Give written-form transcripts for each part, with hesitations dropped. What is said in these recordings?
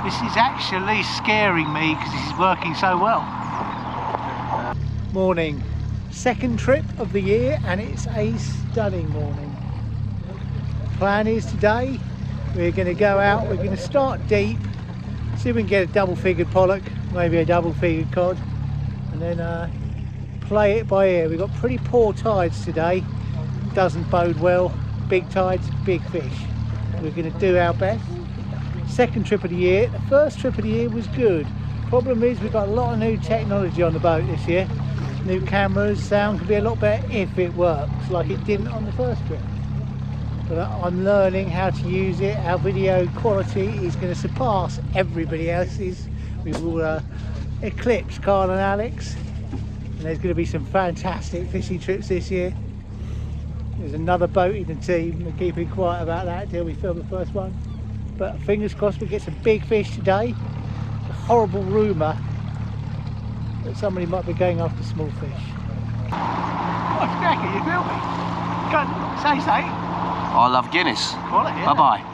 This is actually scaring me because this is working so well. Morning. Second trip of the year and it's a stunning morning. Plan is today we're going to go out, we're going to start deep, see if we can get a double-figured pollock, maybe a double-figured cod, and then play it by ear. We've got pretty poor tides today, doesn't bode well. Big tides, big fish. We're going to do our best. Second trip of the year. The first trip of the year was good. Problem is we've got a lot of new technology on the boat this year. New cameras, sound can be a lot better if it works, like it didn't on the first trip. But I'm learning how to use it. Our video quality is going to surpass everybody else's. We will eclipse Carl and Alex. And there's going to be some fantastic fishing trips this year. There's another boat in the team. We're keeping quiet about that until we film the first one. But fingers crossed we get some big fish today. A horrible rumour that somebody might be going after small fish. What's cracking? You feel me? Go on, say. I love Guinness. Call it, yeah. Bye-bye.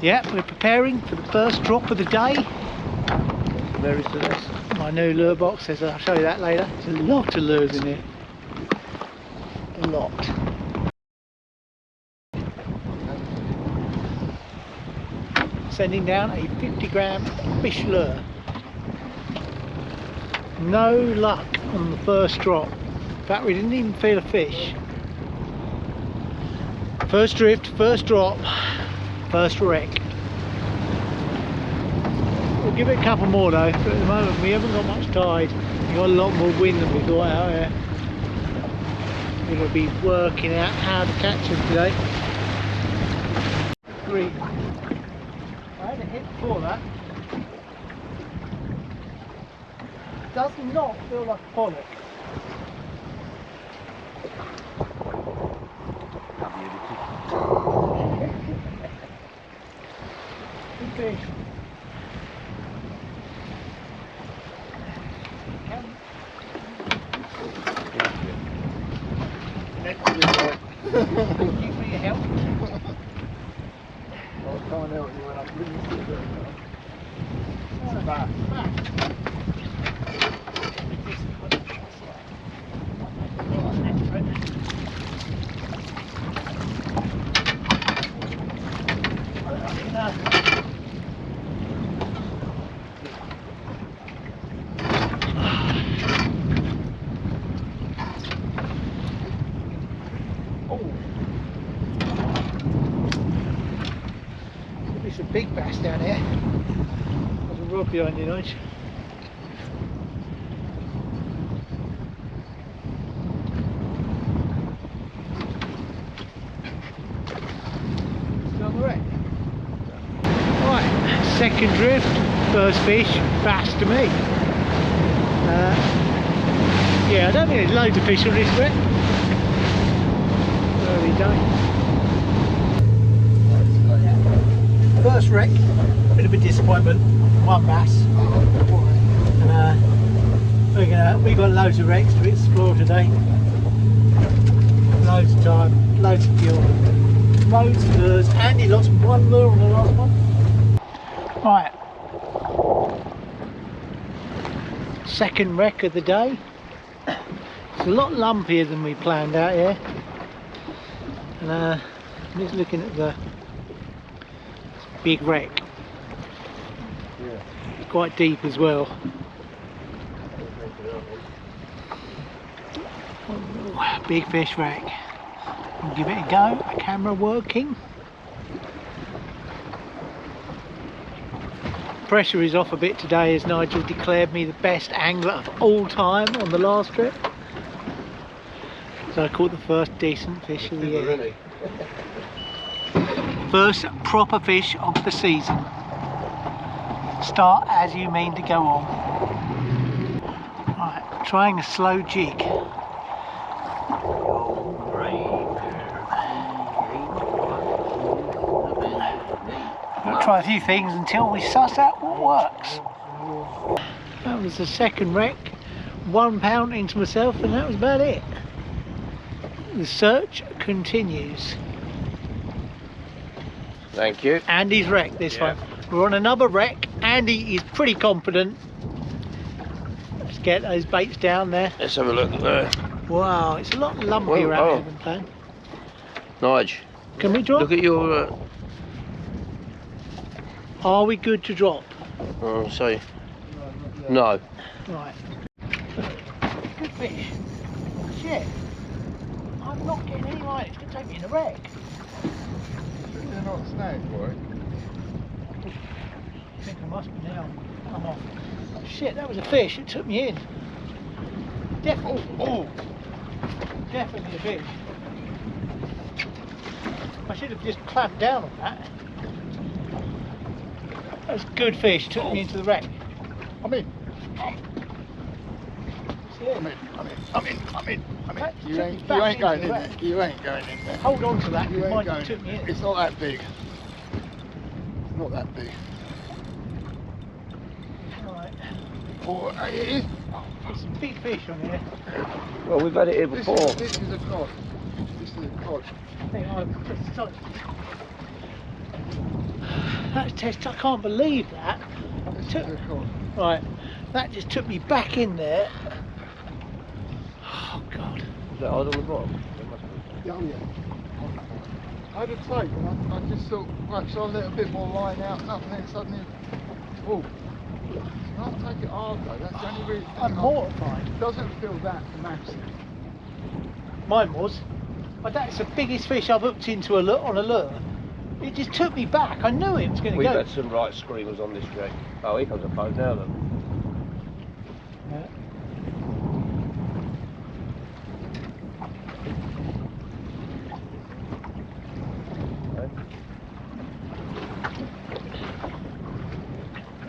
Yeah, we're preparing for the first drop of the day. Very serious. My new lure box, I'll show you that later. There's a lot of lures in here. A lot. Sending down a 50-gram fish lure. No luck on the first drop. In fact, we didn't even feel a fish. First drift, first drop. First wreck. We'll give it a couple more though, but at the moment we haven't got much tide. We've got a lot more wind than we thought out here. We're going to be working out how to catch them today. 3. I had a hit before that. Does not feel like a pollock. Good fish. Thank you for your help. I was trying to help you when I couldn't do it. There's a big bass down here. There's a rod behind you, Nige. Still on the wreck. Right, second drift, first fish, bass to me. Yeah, I don't think there's loads of fish on this wreck. Early day. First wreck, bit of a disappointment, one bass. And we've got loads of wrecks to explore today. Loads of time, loads of fuel, loads of lures. Andy lost one lure on the last one. Right, second wreck of the day. It's a lot lumpier than we planned out here. And I'm just looking at the big wreck. Yeah. Quite deep as well. Oh, big fish wreck. We'll give it a go. Camera working. Pressure is off a bit today as Nigel declared me the best angler of all time on the last trip. So I caught the first decent fish of the year. Really? First proper fish of the season. Start as you mean to go on. Right, trying a slow jig. try a few things until we suss out what works. That was the second wreck, 1 pound into myself, and that was about it. The search continues. Thank you. Andy's wrecked this one. We're on another wreck. Andy is pretty confident. Let's get those baits down there. Let's have a look there. Wow, it's a lot lumpier out here than planned. Nige, Can we drop? look at your... Are we good to drop? Sorry. No. Right. Good fish. Shit. I'm not getting any line. It's going to take me in a wreck. You're not snagged, boy. I think I must be now. I'm off. Shit, that was a fish. It took me in. Definitely. Oh! Definitely a fish. I should have just clamped down on that. That was a good fish. Took me into the wreck. I'm in. Yeah. I'm in. That You took ain't me back going into in the there. wreck. You ain't going in there. Hold on to that, You because ain't mine going took in me there. in. It's not that big. It's not that big. Right. Oh, it is. There's some big fish on here. Well, we've had it here before. This is a cod. This is a cod. Hang on, just sorry. That's test. I can't believe that. This Took- is a cod. Right, that just took me back in there. Oh God. Is that hard on the bottom? Yeah, yeah. I had a take and I just thought perhaps I'll let a bit more line out and then suddenly, oh, I'll take it hard though, that's the only reason. I'm mortified. It doesn't feel that massive. Mine was. But that's the biggest fish I've hooked into on a lure. It just took me back. I knew it was going to We've go. had some right screamers on this wreck. Oh, here comes a boat now then. Yeah.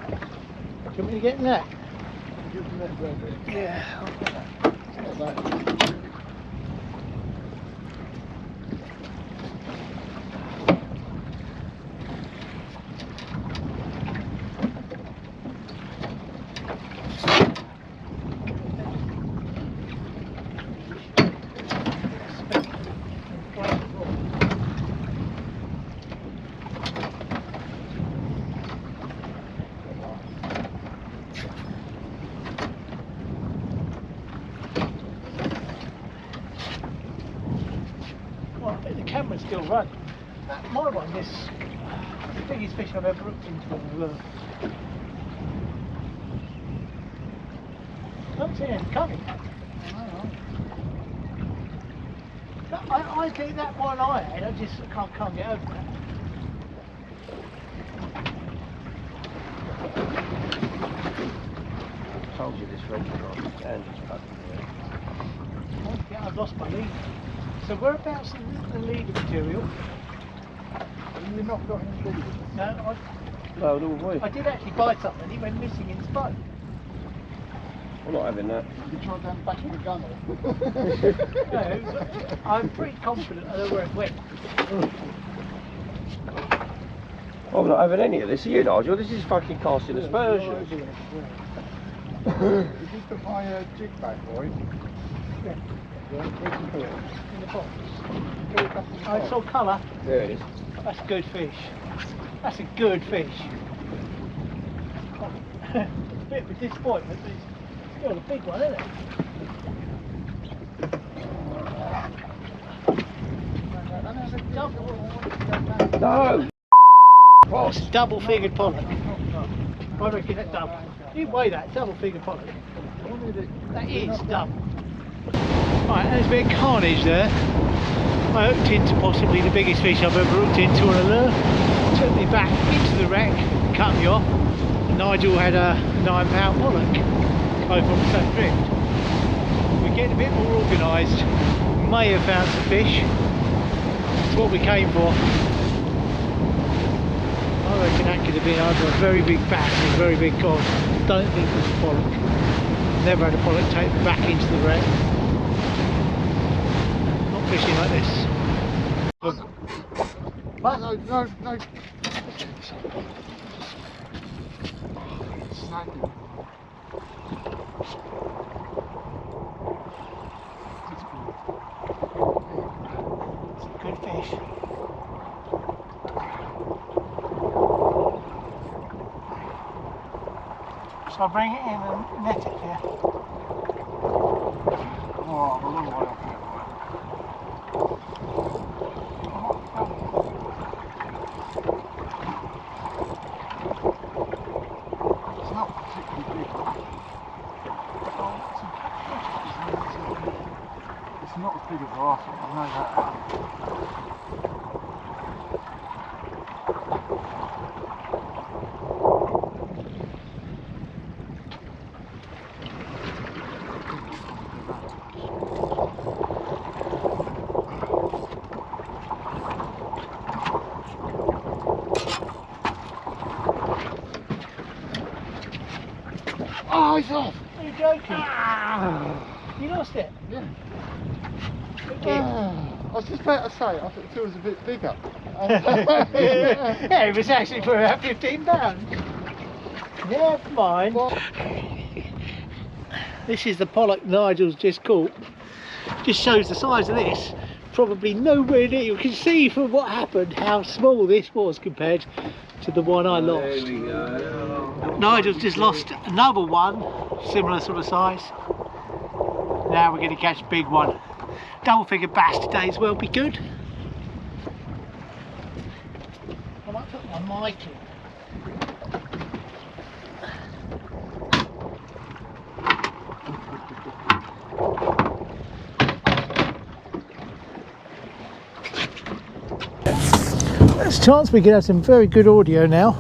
Do you want me to get in that? Give them that bread. Yeah. I'll get that. It's not bad. Well, the camera's still running. My one is the biggest fish I've ever hooked into on a lure. I don't see anything coming. I think that one I had, I just can't get over that. I told you this wreck is right. And it's fucking there. Yeah, I've lost my lead. So whereabouts is the leader material? You've not got any lead. No, No, no way. I did actually buy something. He went missing in his boat. I'm not having that. You try down the back of the gunner. No, I'm pretty confident I know where it went. I'm not having any of this. Are you, Nigel? This is fucking casting aspersions. Did you put my jig back, boy? Yeah, Yeah, where'd you put it? in the box. Put it back in the I box. saw colour. There it is. That's a good fish. That's a good fish. A bit of a disappointment, but it's still a big one, isn't it? No! That's a double-figured pollock. I reckon that's double. You weigh that, double-figured pollock. That is double. Right, there's a bit of carnage there. I hooked into possibly the biggest fish I've ever hooked into on a lure. Took me back into the wreck, cut me off. Nigel had a 9-pound pollock, both on the same drift. We're getting a bit more organised. May have found some fish. It's what we came for. I reckon that could have been either a very big bass or a very big cod. Don't think it was a pollock. Never had a pollock take me back into the wreck. Not fishing like this. No. Snagging. It's a good fish. So I bring it in and net it here. Oh, I'm a long way off here. It's not particularly big. It's not as big as the last one, I know that. Oh, it's off! Are you joking? You lost it? Yeah. Okay. I was just about to say, I thought it was a bit bigger. Yeah, it was actually for about £15. Never mind. This is the pollock Nigel's just caught. Just shows the size of this. Probably nowhere near. You can see from what happened how small this was compared to the one I lost. There we go. Nigel's just lost another one, similar sort of size. Now we're going to catch a big one. Double figure bass today as well, be good. I might put my mic in. There's a chance we could have some very good audio now.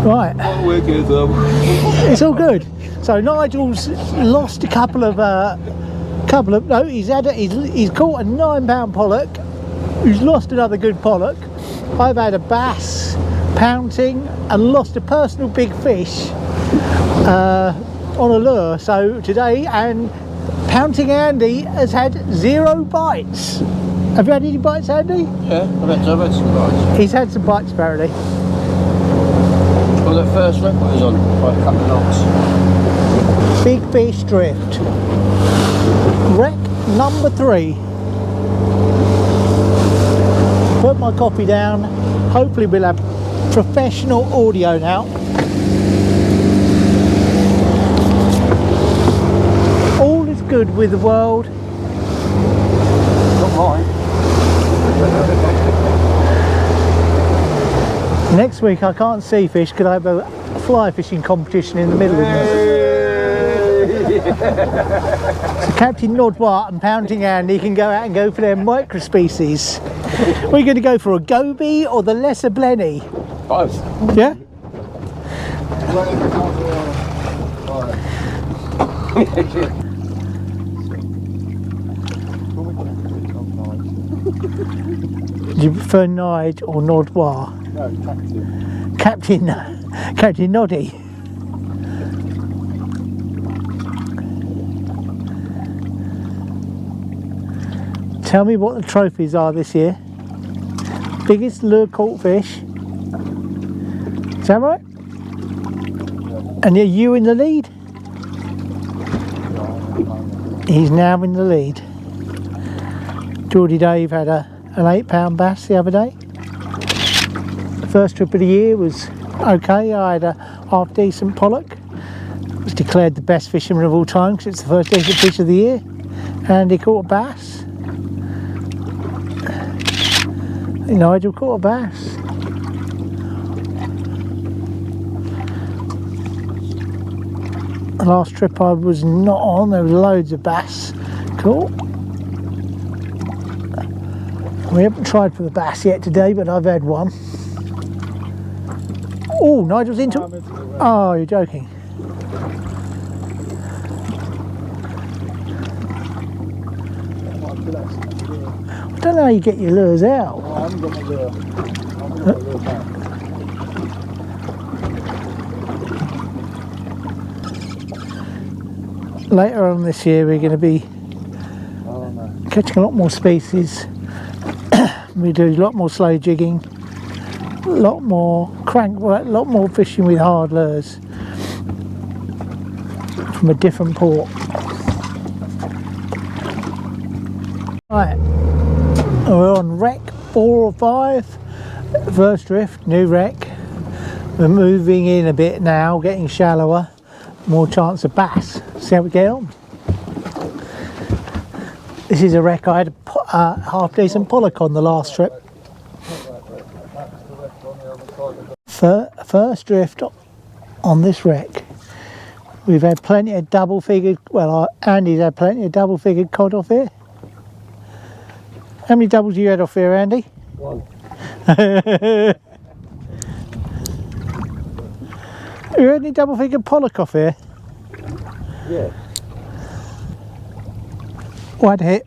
Right. We're good though. It's all good. So Nigel's lost a couple of no, he's caught a £9 pollock. He's lost another good pollock. I've had a bass, pouncing, and lost a personal big fish on a lure. So today, and Pouncing Andy has had 0 bites. Have you had any bites, Andy? Yeah, I've had some bites. He's had some bites apparently. Well, that first rep was on by a couple of knots. Big fish drift. Wreck number 3. Put my coffee down. Hopefully we'll have professional audio now. All is good with the world. Not mine. Next week I can't see fish because I have a fly fishing competition in the middle of this. So Captain Nodwart and Pouncing Andy can go out and go for their microspecies. We're going to go for a goby or the lesser blenny. Both. Yeah? Do you prefer Nige or Nodwar? No, Captain. Captain Noddy. Tell me what the trophies are this year. Biggest lure caught fish. Is that right? Yeah. And are you in the lead? He's now in the lead. Geordie Dave had an £8 bass the other day. The first trip of the year was okay. I had a half decent pollock. Was declared the best fisherman of all time because it's the first decent fish of the year. And he caught a bass. Nigel caught a bass. The last trip I was not on, there was loads of bass caught. We haven't tried for the bass yet today, but I've had one. Oh, Nigel's into it. Oh, you're joking. I don't know how you get your lures out. I haven't got my lure. I haven't got my lure back. Later on this year we're going to be catching a lot more species. We do a lot more slow jigging. lot more a lot more fishing with hard lures from a different port. Right, we're on wreck 4 or 5, first drift, new wreck. We're moving in a bit now, getting shallower, more chance of bass. See how we get on. This is a wreck I had a half decent pollock on the last trip. First drift on this wreck. We've had plenty of double figured, well Andy's had plenty of double figured cod off here. How many doubles you had off here, Andy? 1. You had any double figured pollock off here? Yeah. Wide hit.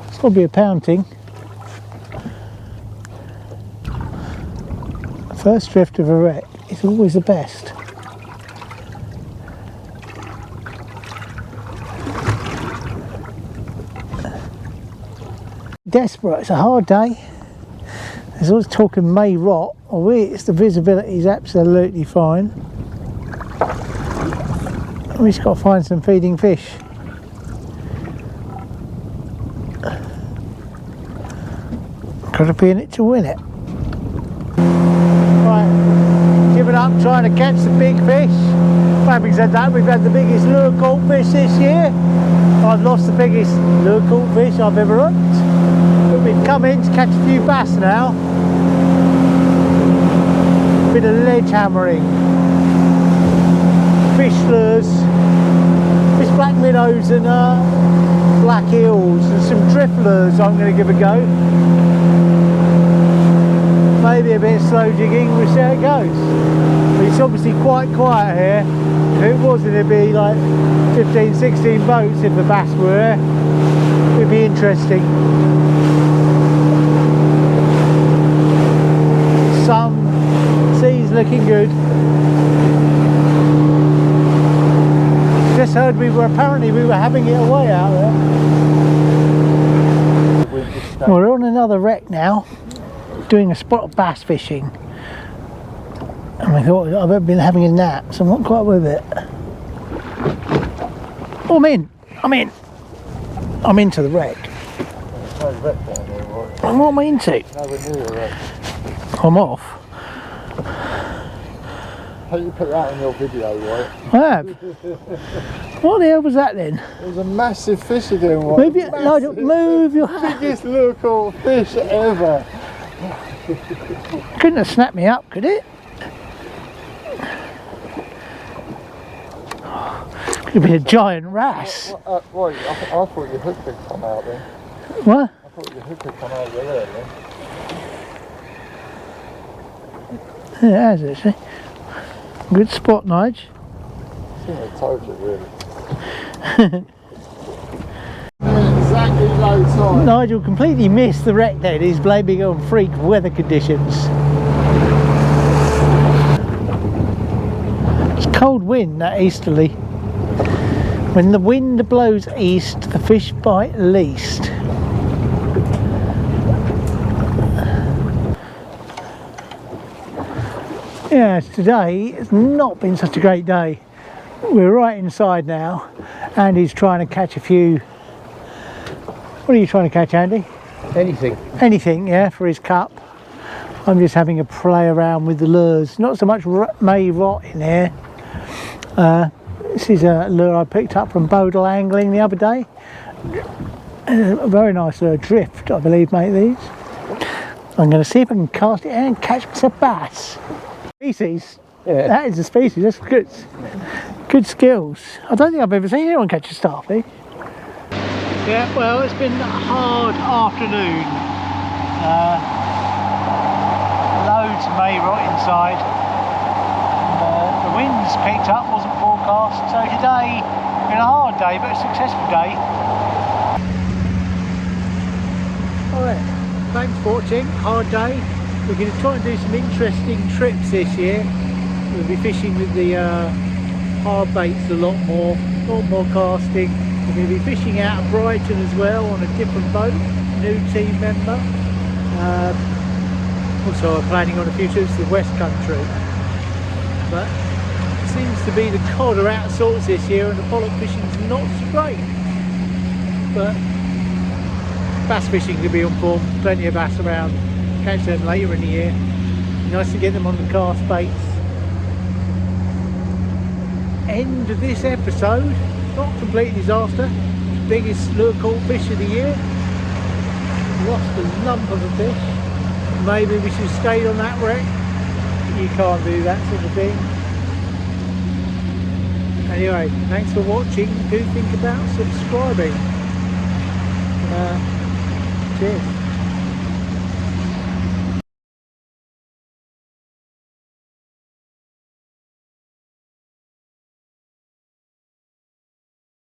It's got to be a pounding. First drift of a wreck is always the best. Desperate, it's a hard day. There's always talking may rot, or it's the visibility is absolutely fine. We just got to find some feeding fish. Got to be in it to win it. Right, give it up trying to catch the big fish. Having said that, we've had the biggest lure caught fish this year. I've lost the biggest lure caught fish I've ever hooked. But we've come in to catch a few bass now. Bit of ledge hammering. Fish lures, fish black minnows and black eels and some drift lures I'm going to give a go. Maybe a bit of slow jigging, we'll see how it goes. But it's obviously quite quiet here. If it wasn't, it'd be like 15, 16 boats if the bass were here. It'd be interesting. Sun, sea's looking good. Just heard we were having it away out there. We're on another wreck now, doing a spot of bass fishing. And I thought I've been having a nap, so I'm not quite with it. Oh, I'm into the wreck. There's no wreck down there, right? What am I into? Nowhere near a wreck. I'm off. How you put that in your video, right? I have. What the hell was that then? There's a massive fish again, right? Move your, Nigel, move your hand. Biggest lure caught fish ever. Couldn't have snapped me up, could it? Could have been a giant wrasse. Wait, I thought your hook had come out then. What? I thought your hook had come out there then. Yeah, it has actually. Good spot, Nige. I think I told you, really. Exactly low tide. Nigel completely missed the wreck then. He's blaming on freak weather conditions. It's cold wind, that easterly. When the wind blows east, the fish bite least. Yes, today it's not been such a great day. We're right inside now. Andy's trying to catch a few. What are you trying to catch, Andy? Anything. Anything, yeah, for his cup. I'm just having a play around with the lures. Not so much may rot in here. This is a lure I picked up from Bodle Angling the other day. A very nice lure, drift, I believe, mate, these. I'm going to see if I can cast it and catch some bass. Species. Yeah. That is a species. That's good. Good skills. I don't think I've ever seen anyone catch a starfish. Yeah, well, it's been a hard afternoon. Loads of may rot inside. The wind's picked up, wasn't forecast. So today, been a hard day, but a successful day. Alright, thanks for watching. Hard day. We're going to try and do some interesting trips this year. We'll be fishing with the hard baits a lot more casting. We're going to be fishing out of Brighton as well on a different boat, new team member. Also planning on a few trips to the West Country. But it seems to be the cod are out of sorts this year and the pollock fishing's not so great. But bass fishing could be on form, plenty of bass around, catch them later in the year. Nice to get them on the cast baits. End of this episode, not a complete disaster. Biggest lure caught fish of the year. Lost a lump of a fish. Maybe we should have stayed on that wreck. You can't do that sort of thing. Anyway, thanks for watching. Do think about subscribing. Cheers.